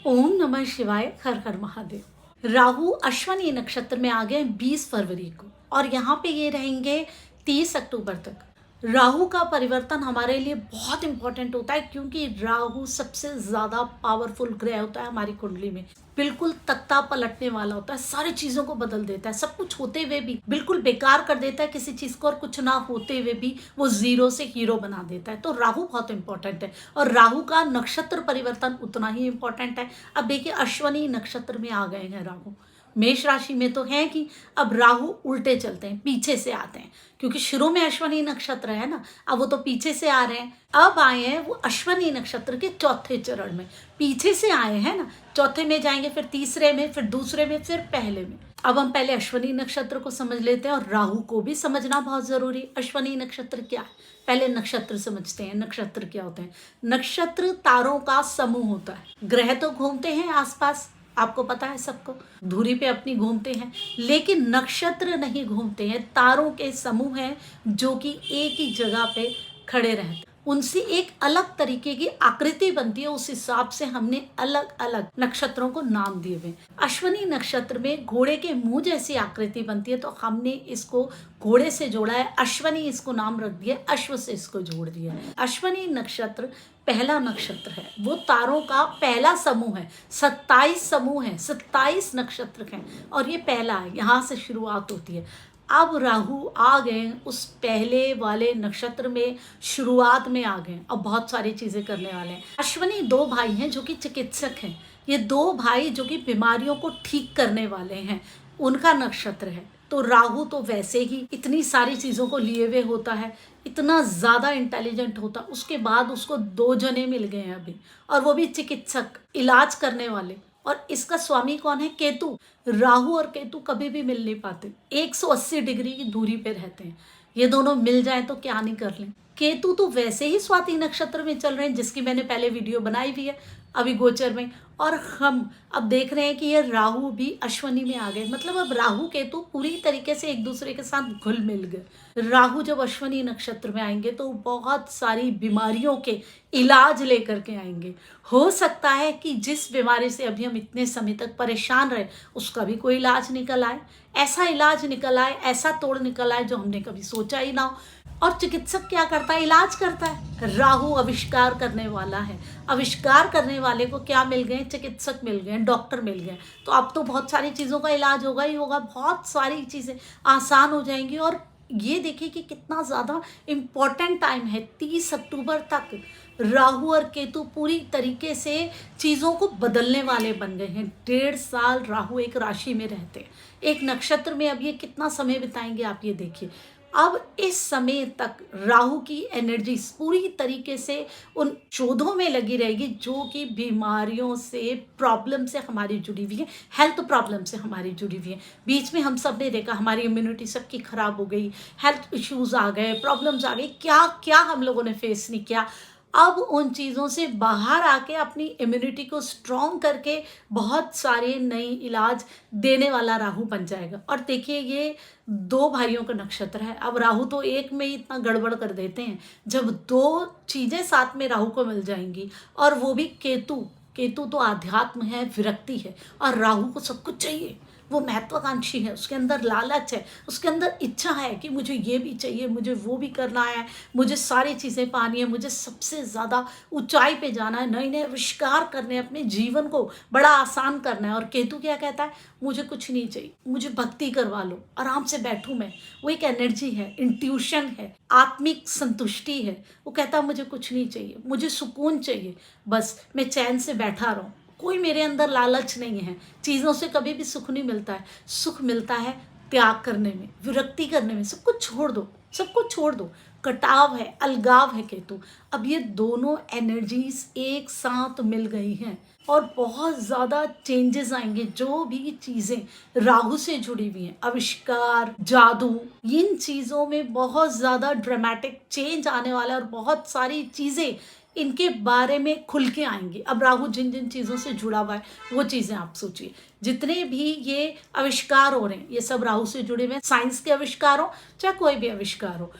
ओम नमः शिवाय। हर हर महादेव। राहु अश्वनी नक्षत्र में आ गए 20 फरवरी को और यहाँ पे ये रहेंगे 30 अक्टूबर तक। राहु का परिवर्तन हमारे लिए बहुत इंपॉर्टेंट होता है क्योंकि राहु सबसे ज्यादा पावरफुल ग्रह होता है हमारी कुंडली में। बिल्कुल तख्ता पलटने वाला होता है, सारी चीजों को बदल देता है। सब कुछ होते हुए भी बिल्कुल बेकार कर देता है किसी चीज को, और कुछ ना होते हुए भी वो जीरो से हीरो बना देता है। तो राहु बहुत इंपॉर्टेंट है और राहु का नक्षत्र परिवर्तन उतना ही इंपॉर्टेंट है। अब देखिए, अश्वनी नक्षत्र में आ गए हैं राहु। मेष राशि में तो है कि अब राहु उल्टे चलते हैं, पीछे से आते हैं, क्योंकि शुरू में अश्वनी नक्षत्र है ना, अब वो तो पीछे से आ रहे हैं। अब आए हैं वो अश्वनी नक्षत्र के चौथे चरण में, पीछे से आए हैं ना, चौथे में जाएंगे, फिर तीसरे में, फिर दूसरे में, फिर पहले में। अब हम पहले अश्वनी नक्षत्र को समझ लेते हैं और राहु को भी समझना बहुत जरूरी। अश्वनी नक्षत्र क्या है, पहले नक्षत्र समझते हैं। नक्षत्र क्या होते हैं? नक्षत्र तारों का समूह होता है। ग्रह तो घूमते हैं आसपास, आपको पता है, सबको धुरी पे अपनी घूमते हैं, लेकिन नक्षत्र नहीं घूमते हैं। तारों के समूह हैं जो कि एक ही जगह पे खड़े रहते हैं। उनसे एक अलग तरीके की आकृति बनती है, उस हिसाब से हमने अलग अलग नक्षत्रों को नाम दिए हुए। अश्वनी नक्षत्र में घोड़े के मुंह जैसी आकृति बनती है, तो हमने इसको घोड़े से जोड़ा है, अश्वनी इसको नाम रख दिया, अश्व से इसको जोड़ दिया है। अश्वनी नक्षत्र पहला नक्षत्र है, वो तारों का पहला समूह है। 27 समूह है, 27 नक्षत्र हैं और ये पहला है, यहाँ से शुरुआत होती है। अब राहु आ गए उस पहले वाले नक्षत्र में, शुरुआत में आ गए। अब बहुत सारी चीजें करने वाले हैं। अश्वनी दो भाई हैं जो कि चिकित्सक हैं। ये दो भाई जो कि बीमारियों को ठीक करने वाले हैं, उनका नक्षत्र है। तो राहु तो वैसे ही इतनी सारी चीजों को लिए हुए होता है, इतना ज्यादा इंटेलिजेंट होता, उसके बाद उसको दो जने मिल गए हैं अभी, और वो भी चिकित्सक, इलाज करने वाले। और इसका स्वामी कौन है? केतु। राहु और केतु कभी भी मिल नहीं पाते, 180 डिग्री की दूरी पे रहते हैं। ये दोनों मिल जाए तो क्या नहीं कर लें। केतु तो वैसे ही स्वाति नक्षत्र में चल रहे हैं, जिसकी मैंने पहले वीडियो बनाई हुई है अभी गोचर में, और हम अब देख रहे हैं कि ये राहु भी अश्वनी में आ गए। मतलब अब राहु केतु पूरी तरीके से एक दूसरे के साथ घुल मिल गए। राहु जब अश्वनी नक्षत्र में आएंगे तो बहुत सारी बीमारियों के इलाज लेकर के आएंगे। हो सकता है कि जिस बीमारी से अभी हम इतने समय तक परेशान रहे, उसका भी कोई इलाज निकल आए। ऐसा इलाज निकल आए, ऐसा तोड़ निकल आए जो हमने कभी सोचा ही ना हो। और चिकित्सक क्या करता है? इलाज करता है। राहु आविष्कार करने वाला है। आविष्कार करने वाले को क्या मिल गए? चिकित्सक मिल गए, डॉक्टर मिल गए। तो अब तो बहुत सारी चीज़ों का इलाज होगा ही होगा, बहुत सारी चीज़ें आसान हो जाएंगी। और ये देखिए कि कितना ज़्यादा इम्पोर्टेंट टाइम है, 30 अक्टूबर तक राहु और केतु पूरी तरीके से चीज़ों को बदलने वाले बन गए हैं। 1.5 साल राहु एक राशि में रहते हैं, एक नक्षत्र में। अब ये कितना समय बिताएंगे आप ये देखिए। अब इस समय तक राहु की एनर्जी पूरी तरीके से उन शोधों में लगी रहेगी जो कि बीमारियों से, प्रॉब्लम से हमारी जुड़ी हुई है, हेल्थ प्रॉब्लम से हमारी जुड़ी हुई है। बीच में हम सब ने देखा हमारी इम्यूनिटी सबकी खराब हो गई, हेल्थ इश्यूज आ गए, प्रॉब्लम्स आ गई, क्या क्या हम लोगों ने फेस नहीं किया। अब उन चीज़ों से बाहर आके अपनी इम्यूनिटी को स्ट्रॉन्ग करके बहुत सारे नई इलाज देने वाला राहु बन जाएगा। और देखिए, ये दो भाइयों का नक्षत्र है। अब राहु तो एक में ही इतना गड़बड़ कर देते हैं, जब दो चीज़ें साथ में राहु को मिल जाएंगी, और वो भी केतु। केतु तो आध्यात्म है, विरक्ति है, और राहु को सब कुछ चाहिए। वो महत्वाकांक्षी है, उसके अंदर लालच है, उसके अंदर इच्छा है कि मुझे ये भी चाहिए, मुझे वो भी करना है, मुझे सारी चीज़ें पानी है, मुझे सबसे ज़्यादा ऊंचाई पे जाना है, नए नए आविष्कार करने, अपने जीवन को बड़ा आसान करना है। और केतु क्या कहता है? मुझे कुछ नहीं चाहिए, मुझे भक्ति करवा लो, आराम से बैठूं मैं। वो एक एनर्जी है, इंट्यूशन है, आत्मिक संतुष्टि है। वो कहता है मुझे कुछ नहीं चाहिए, मुझे सुकून चाहिए, बस मैं चैन से बैठा रहूं, कोई मेरे अंदर लालच नहीं है। चीज़ों से कभी भी सुख नहीं मिलता है, सुख मिलता है त्याग करने में, विरक्ति करने में। सब कुछ छोड़ दो, सब कुछ छोड़ दो। कटाव है, अलगाव है केतु। अब ये दोनों एनर्जीज एक साथ मिल गई हैं और बहुत ज़्यादा चेंजेस आएंगे। जो भी चीज़ें राहु से जुड़ी हुई हैं, आविष्कार, जादू, इन चीज़ों में बहुत ज़्यादा ड्रामेटिक चेंज आने वाला है और बहुत सारी चीज़ें इनके बारे में खुल के आएंगी। अब राहु जिन जिन चीज़ों से जुड़ा हुआ है वो चीज़ें आप सोचिए। जितने भी ये आविष्कार हो रहे हैं, ये सब राहु से जुड़े हुए हैं। साइंस के आविष्कार हो चाहे कोई भी आविष्कार हो,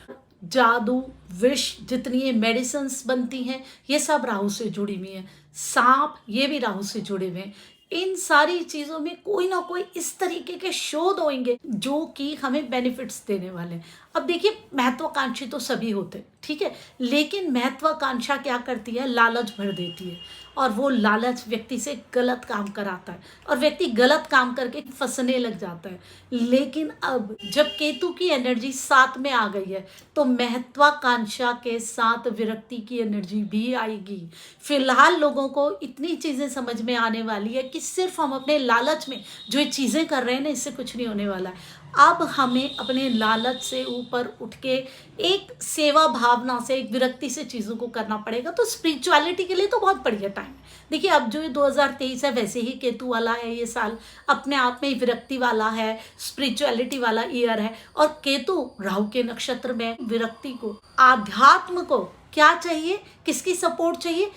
जादू, विष, जितनी ये मेडिसिन्स बनती हैं ये सब राहु से जुड़ी हुई हैं। सांप ये भी राहु से जुड़े हुए हैं। इन सारी चीज़ों में कोई ना कोई इस तरीके के शोध होंगे जो कि हमें बेनिफिट्स देने वाले हैं। अब देखिए, महत्वाकांक्षी तो सभी होते हैं, ठीक है, लेकिन महत्वाकांक्षा क्या करती है, लालच भर देती है, और वो लालच व्यक्ति से गलत काम कराता है और व्यक्ति गलत काम करके फंसने लग जाता है। लेकिन अब जब केतु की एनर्जी 7 में आ गई है तो महत्वाकांक्षा के साथ विरक्ति की एनर्जी भी आएगी। फिलहाल लोगों को इतनी चीज़ें समझ में आने वाली है कि सिर्फ हम अपने लालच में जो ये चीज़ें कर रहे हैं ना, इससे कुछ नहीं होने वाला है। अब हमें अपने लालच से ऊपर उठ के एक सेवा भावना से, एक विरक्ति से चीज़ों को करना पड़ेगा। तो स्पिरिचुअलिटी के लिए तो बहुत बढ़िया टाइम है। देखिए, अब जो ये 2023 है वैसे ही केतु वाला है, ये साल अपने आप में विरक्ति वाला है, स्पिरिचुअलिटी वाला ईयर है, और केतु राहु के नक्षत्र में विरक्ति को, आध्यात्म को क्या चाहिए, किसकी सपोर्ट चाहिए,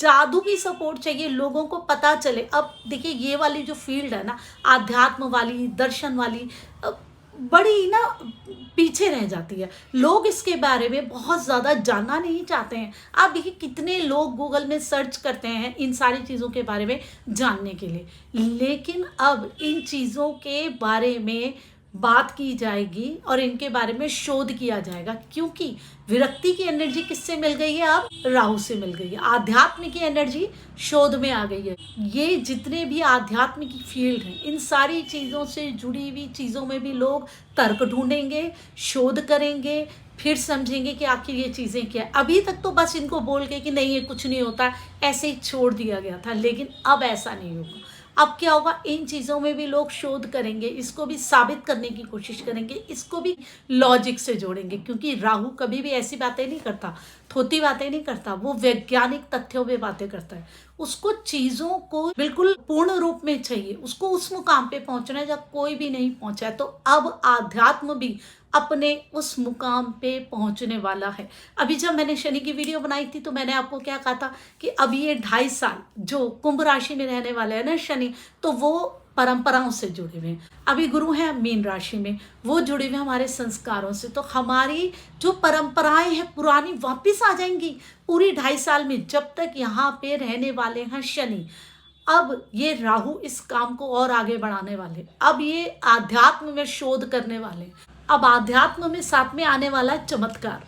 जादू की सपोर्ट चाहिए। लोगों को पता चले। अब देखिए, ये वाली जो फील्ड है ना, आध्यात्म वाली, दर्शन वाली, बड़ी ना पीछे रह जाती है। लोग इसके बारे में बहुत ज़्यादा जानना नहीं चाहते हैं। आप देखिए, कितने लोग गूगल में सर्च करते हैं इन सारी चीज़ों के बारे में जानने के लिए, लेकिन अब इन चीज़ों के बारे में बात की जाएगी और इनके बारे में शोध किया जाएगा, क्योंकि विरक्ति की एनर्जी किससे मिल गई है, अब राहु से मिल गई है। आध्यात्म की एनर्जी शोध में आ गई है। ये जितने भी आध्यात्म की फील्ड हैं, इन सारी चीज़ों से जुड़ी हुई चीज़ों में भी लोग तर्क ढूंढेंगे, शोध करेंगे, फिर समझेंगे कि आखिर ये चीज़ें क्या है। अभी तक तो बस इनको बोल के कि नहीं ये कुछ नहीं होता, ऐसे ही छोड़ दिया गया था, लेकिन अब ऐसा नहीं होगा। अब क्या होगा, इन चीज़ों में भी लोग शोध करेंगे, इसको भी साबित करने की कोशिश करेंगे, इसको भी लॉजिक से जोड़ेंगे, क्योंकि राहु कभी भी ऐसी बातें नहीं करता, थोती बातें नहीं करता, वो वैज्ञानिक तथ्यों पे बातें करता है। उसको चीज़ों को बिल्कुल पूर्ण रूप में चाहिए, उसको उस मुकाम पे पहुंचना है जब कोई भी नहीं पहुंचा है। तो अब आध्यात्म भी अपने उस मुकाम पे पहुंचने वाला है। अभी जब मैंने शनि की वीडियो बनाई थी तो मैंने आपको क्या कहा था कि अब ये 2.5 साल जो कुंभ राशि में रहने वाले हैं ना शनि, तो वो परंपराओं से जुड़े हुए हैं। अभी गुरु हैं मीन राशि में, वो जुड़े हुए हमारे संस्कारों से। तो हमारी जो परंपराएं हैं पुरानी वापस आ जाएंगी पूरी 2.5 साल में, जब तक यहाँ पे रहने वाले हैं शनि। अब ये राहु इस काम को और आगे बढ़ाने वाले, अब ये आध्यात्म में शोध करने वाले। अब आध्यात्म में साथ में आने वाला है चमत्कार,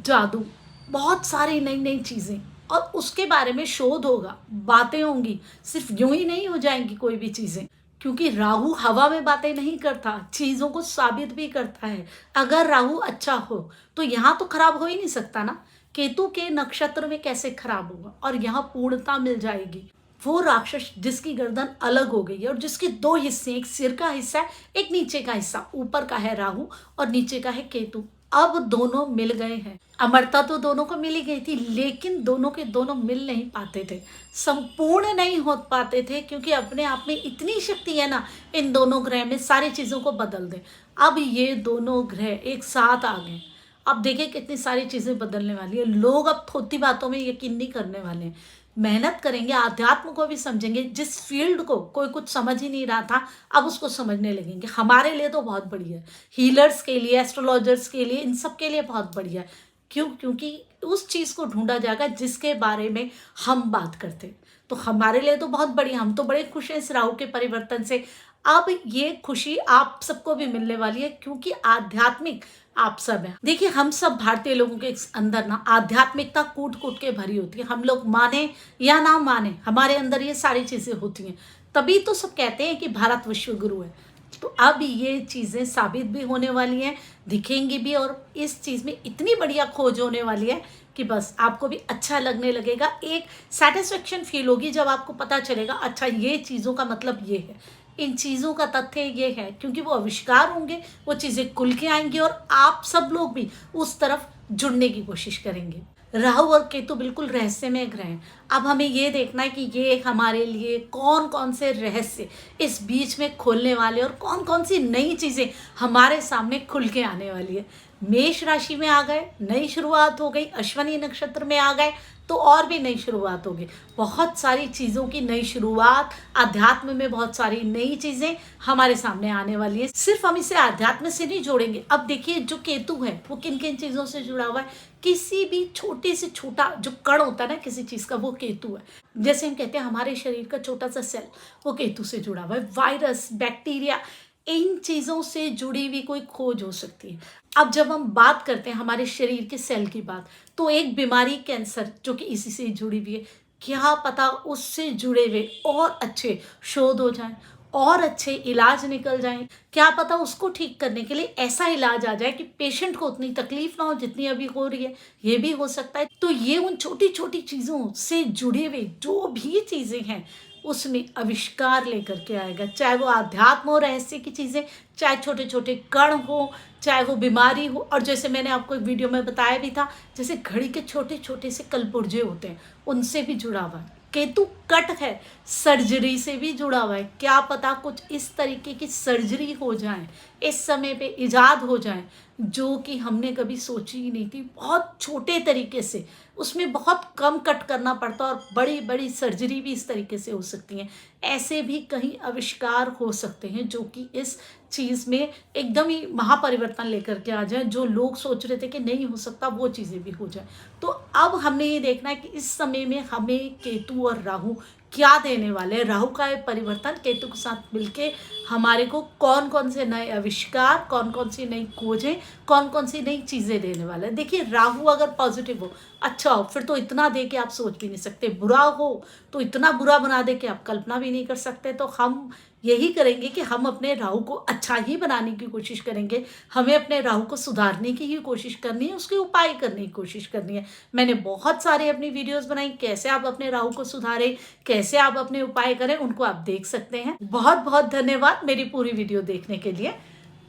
जादू, बहुत सारी नई नई चीज़ें, और उसके बारे में शोध होगा, बातें होंगी। सिर्फ यूं ही नहीं हो जाएंगी कोई भी चीज़ें, क्योंकि राहु हवा में बातें नहीं करता, चीज़ों को साबित भी करता है। अगर राहु अच्छा हो तो यहाँ तो खराब हो ही नहीं सकता ना, केतु के नक्षत्र में कैसे खराब होगा, और यहाँ पूर्णता मिल जाएगी। वो राक्षस जिसकी गर्दन अलग हो गई है और जिसके 2 हिस्से, एक सिर का हिस्सा है, एक नीचे का हिस्सा, ऊपर का है राहु और नीचे का है केतु, अब दोनों मिल गए हैं। अमरता तो दोनों को मिल ही गई थी, लेकिन दोनों के दोनों मिल नहीं पाते थे, संपूर्ण नहीं हो पाते थे, क्योंकि अपने आप में इतनी शक्ति है ना इन दोनों ग्रह में, सारी चीज़ों को बदल दे। अब ये दोनों ग्रह एक साथ आ गए। अब देखिए कितनी सारी चीज़ें बदलने वाली है। लोग अब थोती बातों में यकीन नहीं करने वाले हैं, मेहनत करेंगे, आध्यात्म को भी समझेंगे। जिस फील्ड को कोई कुछ समझ ही नहीं रहा था, अब उसको समझने लगेंगे। हमारे लिए तो बहुत बढ़िया है, हीलर्स के लिए, एस्ट्रोलॉजर्स के लिए, इन सब के लिए बहुत बढ़िया है। क्यों? क्योंकि उस चीज़ को ढूंढा जाएगा जिसके बारे में हम बात करते हैं। तो हमारे लिए तो बहुत बढ़िया, हम तो बड़े खुश हैं इस राहु के परिवर्तन से। अब ये खुशी आप सबको भी मिलने वाली है, क्योंकि आध्यात्मिक आप सब हैं। देखिए, हम सब भारतीय लोगों के अंदर ना आध्यात्मिकता कूट कूट के भरी होती है। हम लोग माने या ना माने, हमारे अंदर ये सारी चीज़ें होती हैं। तभी तो सब कहते हैं कि भारत विश्व गुरु है। तो अब ये चीज़ें साबित भी होने वाली हैं, दिखेंगी भी, और इस चीज़ में इतनी बढ़िया खोज होने वाली है कि बस आपको भी अच्छा लगने लगेगा। एक सेटिस्फेक्शन फील होगी जब आपको पता चलेगा, अच्छा ये चीज़ों का मतलब ये है, इन चीज़ों का तथ्य ये है, क्योंकि वो आविष्कार होंगे, वो चीज़ें खुल के आएंगी और आप सब लोग भी उस तरफ जुड़ने की कोशिश करेंगे। राहु और केतु बिल्कुल रहस्यमय ग्रह हैं। अब हमें ये देखना है कि ये हमारे लिए कौन कौन से रहस्य इस बीच में खोलने वाले, और कौन कौन सी नई चीज़ें हमारे सामने खुल के आने वाली है। मेष राशि में आ गए, नई शुरुआत हो गई, अश्विनी नक्षत्र में आ गए, तो और भी नई शुरुआत होगी। बहुत सारी चीज़ों की नई शुरुआत, अध्यात्म में बहुत सारी नई चीज़ें हमारे सामने आने वाली है। सिर्फ हम इसे अध्यात्म से नहीं जोड़ेंगे। अब देखिए जो केतु है वो किन किन चीज़ों से जुड़ा हुआ है। किसी भी छोटे से छोटा जो कण होता है ना किसी चीज़ का, वो केतु है। जैसे हम कहते हैं हमारे शरीर का छोटा सा सेल, वो केतु से जुड़ा हुआ है। वायरस, बैक्टीरिया, इन चीज़ों से जुड़ी हुई कोई खोज हो सकती है। अब जब हम बात करते हैं हमारे शरीर के सेल की बात, तो एक बीमारी कैंसर जो कि इसी से जुड़ी हुई है, क्या पता उससे जुड़े हुए और अच्छे शोध हो जाएं और अच्छे इलाज निकल जाएं। क्या पता उसको ठीक करने के लिए ऐसा इलाज आ जाए कि पेशेंट को उतनी तकलीफ ना हो जितनी अभी हो रही है। ये भी हो सकता है। तो ये उन छोटी छोटी चीज़ों से जुड़े हुए जो भी चीज़ें हैं उसमें आविष्कार लेकर के आएगा। चाहे वो आध्यात्म हो, रहस्य की चीज़ें, चाहे छोटे छोटे कण हो, चाहे वो बीमारी हो। और जैसे मैंने आपको एक वीडियो में बताया भी था, जैसे घड़ी के छोटे छोटे से कलपुर्जे होते हैं, उनसे भी जुड़ा हुआ है। केतु कट है, सर्जरी से भी जुड़ा हुआ है। क्या पता कुछ इस तरीके की सर्जरी हो जाए, इस समय पे इजाद हो जाए जो कि हमने कभी सोची ही नहीं थी। बहुत छोटे तरीके से, उसमें बहुत कम कट करना पड़ता और बड़ी बड़ी सर्जरी भी इस तरीके से हो सकती हैं। ऐसे भी कहीं आविष्कार हो सकते हैं जो कि इस चीज़ में एकदम ही महापरिवर्तन लेकर के आ जाए। जो लोग सोच रहे थे कि नहीं हो सकता, वो चीज़ें भी हो जाए। तो अब हमने ये देखना है कि इस समय में हमें केतु और राहु क्या देने वाले हैं। राहु का ये परिवर्तन केतु के साथ मिलके हमारे को कौन कौन से नए आविष्कार, कौन कौन सी नई खोजें, कौन कौन सी नई चीज़ें देने वाले हैं। देखिए राहु अगर पॉजिटिव हो, अच्छा हो, फिर तो इतना दे के आप सोच भी नहीं सकते। बुरा हो तो इतना बुरा बना दे कि आप कल्पना भी नहीं कर सकते। तो हम यही करेंगे कि हम अपने राहु को अच्छा ही बनाने की कोशिश करेंगे। हमें अपने राहु को सुधारने की ही कोशिश करनी है, उसके उपाय करने की कोशिश करनी है। मैंने बहुत सारे अपनी वीडियोस बनाई, कैसे आप अपने राहु को सुधारें, कैसे आप अपने उपाय करें, उनको आप देख सकते हैं। बहुत बहुत धन्यवाद मेरी पूरी वीडियो देखने के लिए।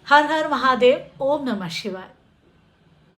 हर हर महादेव, ओम नमः शिवाय।